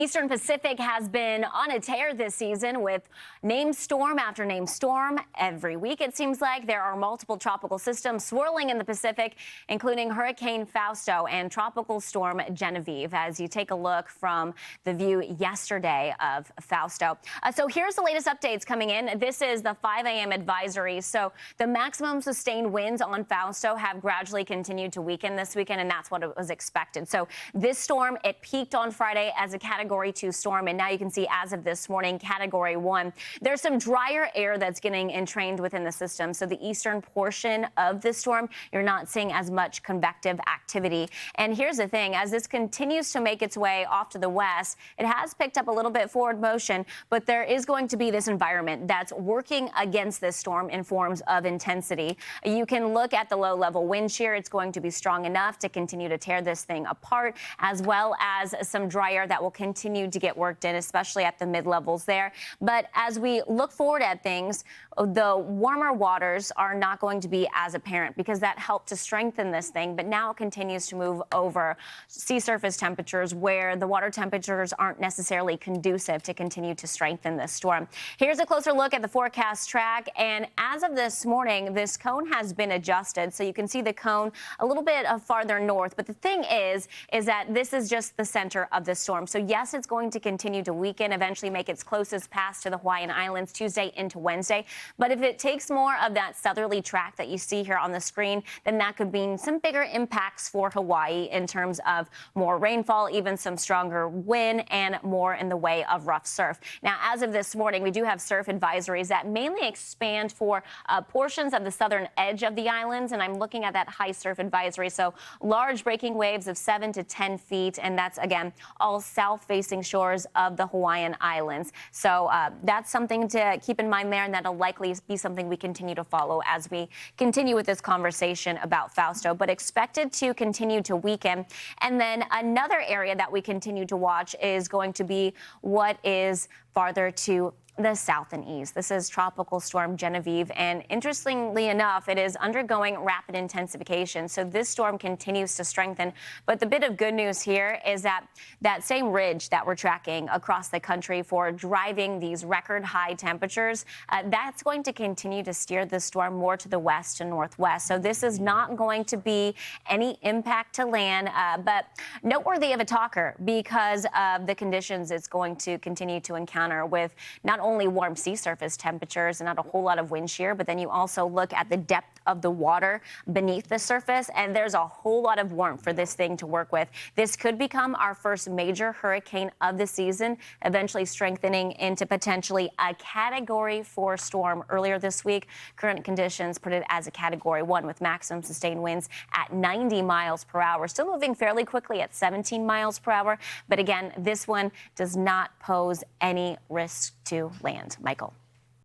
Eastern Pacific has been on a tear this season with named storm after named storm. Every week, it seems like there are multiple tropical systems swirling in the Pacific, including Hurricane Fausto and Tropical Storm Genevieve, as you take a look from the view yesterday of Fausto. So here's the latest updates coming in. This is the 5 a.m. advisory. So the maximum sustained winds on Fausto have gradually continued to weaken this weekend, and that's what was expected. So this storm, it peaked on Friday as a Category 2 storm, and now you can see as of this morning, Category 1. There's some drier air that's getting entrained within the system. So the eastern portion of this storm, you're not seeing as much convective activity. And here's the thing, as this continues to make its way off to the west, it has picked up a little bit forward motion, but there is going to be this environment that's working against this storm in forms of intensity. You can look at the low-level wind shear. It's going to be strong enough to continue to tear this thing apart, as well as some dry air that will continue to get worked in, especially at the mid-levels there. But as we look forward at things, the warmer waters are not going to be as apparent because that helped to strengthen this thing, but now it continues to move over sea surface temperatures where the water temperatures aren't necessarily conducive to continue to strengthen this storm. Here's a closer look at the forecast track, and as of this morning, this cone has been adjusted, so you can see the cone a little bit farther north. But the thing is that this is just the center of the storm. So yes, it's going to continue to weaken, eventually make its closest pass to the Hawaiian Islands Tuesday into Wednesday. But if it takes more of that southerly track that you see here on the screen, then that could mean some bigger impacts for Hawaii in terms of more rainfall, even some stronger wind, and more in the way of rough surf. Now, as of this morning, we do have surf advisories that mainly expand for portions of the southern edge of the islands, and I'm looking at that high surf advisory. So large breaking waves of 7 to 10 feet, and that's, again, all south-facing shores of the Hawaiian Islands. So that's something to keep in mind there, and that'll likely be something we continue to follow as we continue with this conversation about Fausto, but expected to continue to weaken. And then another area that we continue to watch is going to be what is farther to the south and east. This is Tropical Storm Genevieve, and interestingly enough, it is undergoing rapid intensification. So this storm continues to strengthen. But the bit of good news here is that that same ridge that we're tracking across the country for driving these record high temperatures, that's going to continue to steer the storm more to the west and northwest. So this is not going to be any impact to land, but noteworthy of a talker because of the conditions it's going to continue to encounter with not only warm sea surface temperatures and not a whole lot of wind shear, but then you also look at the depth of the water beneath the surface, and there's a whole lot of warmth for this thing to work with. This could become our first major hurricane of the season, eventually strengthening into potentially a Category 4 storm earlier this week. Current conditions put it as a Category 1 with maximum sustained winds at 90 miles per hour. Still moving fairly quickly at 17 miles per hour. But again, this one does not pose any risk to land. Michael.